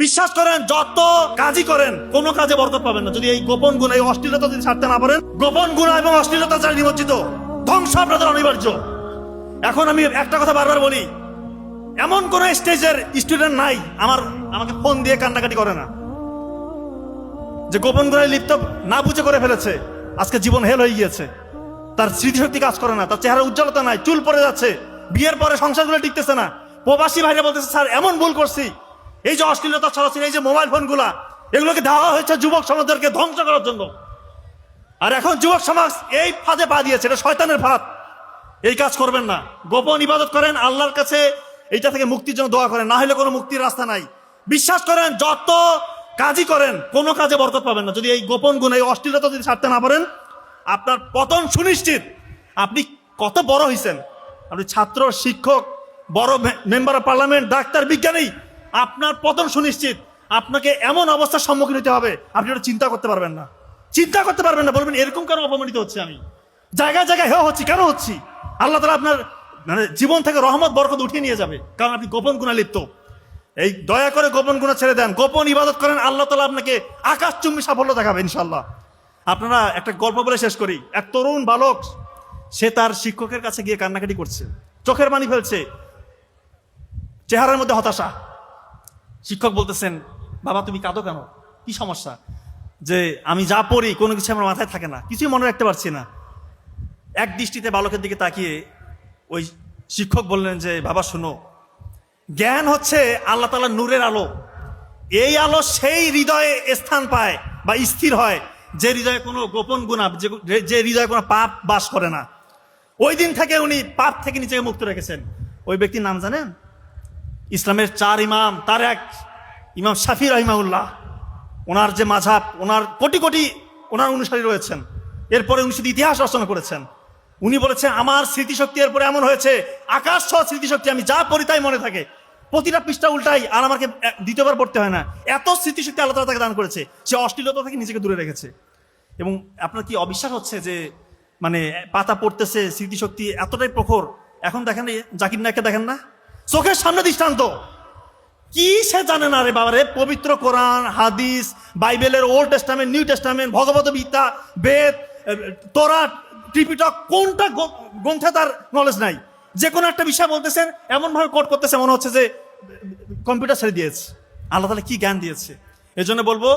বিশ্বাস করেন, যত কাজই করেন কোনো কাজে বরকত পাবেন না যদি এই গোপন গুণ, এই অশ্লীলতা যদি ছাড়তে না পারেন। গোপন গুণ এবং অশ্লীলতা যারা নিমজ্জিত, ধ্বংস আপনাদের অনিবার্য। এখন আমি একটা কথা বারবার বলি, এমন কোন স্টেজের স্টুডেন্ট নাই আমাকে ফোন দিয়ে কান্নাকাটি করে না, যে গোপন গুণে লিপ্ত না বুঝে করে ফেলেছে, আজকে জীবন হেল হয়ে গিয়েছে, তার স্মৃতিশক্তি কাজ করে না, তার চেহারা উজ্জ্বলতা নাই, চুল পড়ে যাচ্ছে, বিয়ের পরে সংসারগুলো টিকতেছে না। প্রবাসী ভাইরা বলতেছে, স্যার এমন ভুল করছি, এই যে অশ্লীলতা ছড়াচ্ছিল, এই যে মোবাইল ফোনগুলা, এগুলোকে দেওয়া হয়েছে যুবক সমাজদেরকে ধ্বংস করার জন্য। আর এখন যুবক সমাজ এই ফাঁদে পা দিয়েছে, এটা শয়তানের ফাঁদ। এই কাজ করবেন না, গোপন ইবাদত করেন, আল্লাহর কাছে এইটা থেকে মুক্তির জন্য দোয়া করেন, না হলে কোনো মুক্তির রাস্তা নাই। বিশ্বাস করেন, যত কাজই করেন কোনো কাজে বরকত পাবেন না যদি এই গোপন গুণ, এই অশ্লীলতা যদি ছাড়তে না পারেন। আপনার পতন সুনিশ্চিত। আপনি কত বড় হয়েছেন, আপনি ছাত্র, শিক্ষক, বড় মেম্বার অফ পার্লামেন্ট, ডাক্তার, বিজ্ঞানী, আপনার পতন সুনিশ্চিত। আপনাকে এমন অবস্থার সম্মুখীন হতে হবে, আপনি ওটা চিন্তা করতে পারবেন না, চিন্তা করতে পারবেন না। বলবেন এরকম কেন অপমানিত হচ্ছে, আমি জায়গায় জায়গায় হেয় হচ্ছি, কেন হচ্ছি? আল্লাহ তাআলা আপনার জীবন থেকে রহমত বরকত উঠিয়ে নিয়ে যাবে, কারণ আপনি গোপন গুণে লিপ্ত। এই দয়া করে গোপন গুণা ছেড়ে দেন, গোপন ইবাদত করেন, আল্লাহ তাআলা আপনাকে আকাশচুম্বী সাফল্য দেখাবে ইনশাআল্লাহ। আপনারা একটা গল্প বলে শেষ করি। এক তরুণ বালক, সে তার শিক্ষকের কাছে গিয়ে কান্নাকাটি করছে, চোখের পানি ফেলছে, চেহারার মধ্যে হতাশা। শিক্ষক বলতেছেন, বাবা তুমি কাঁদো কেন, কি সমস্যা? যে আমি যা পড়ি কোনো কিছু আমার মাথায় থাকে না, কিছুই মনে রাখতে পারছি না। এক দৃষ্টিতে বালকের দিকে তাকিয়ে ওই শিক্ষক বললেন যে, বাবা শোনো, জ্ঞান হচ্ছে আল্লাহ তাআলার নূরের আলো। এই আলো সেই হৃদয়ে স্থান পায় বা স্থির হয় যে হৃদয়ে কোনো গোপন গুনাহ, যে হৃদয়ে কোনো পাপ বাস করে না। ওই দিন থেকে উনি পাপ থেকে নিজেকে মুক্ত রেখেছেন। ওই ব্যক্তির নাম জানেন? ইসলামের 4 ইমাম, তার এক ইমাম শাফি রাহিমাহুল্লাহ। ওনার যে মাযহাব, ওনার কোটি কোটি ওনার অনুসারী রয়েছেন। এরপরে উনি শুধু ইতিহাস রচনা করেছেন। উনি বলেছেন, আমার স্মৃতিশক্তি এরপরে এমন হয়েছে, আকাশ ছোঁয়া স্মৃতিশক্তি, আমি যা পড়ি তাই মনে থাকে, প্রতিটা পৃষ্ঠা উল্টাই, আর আমাকে দ্বিতীয়বার পড়তে হয় না। এত স্মৃতিশক্তি আল্লাহ তাআলা তাকে দান করেছে। সে অশ্লীলতা থেকে নিজেকে দূরে রেখেছে। এবং আপনার কি অবিশ্বাস হচ্ছে যে মানে পাতা পড়তেছে, স্মৃতিশক্তি এতটাই প্রখর? এখন দেখেন জাকির নায়ককে দেখেন না, চোখের সামনে দৃষ্টান্ত। কি সে জানে না রে বাবা রে? পবিত্র কোরআন, হাদিস, বাইবেলের old testament, new testament, Bhagavad Gita, বেদ, তোরা, ত্রিপিটক, কোনটা গ্রন্থে তার নলেজ নাই। যে কোনো একটা বিষয় বলতেছেন, এমন ভাবে কোট করতেছে মনে হচ্ছে যে কম্পিউটার ছেড়ে দিয়েছে। আল্লাহ তাআলা কি জ্ঞান দিয়েছে! এজন্য বলবো,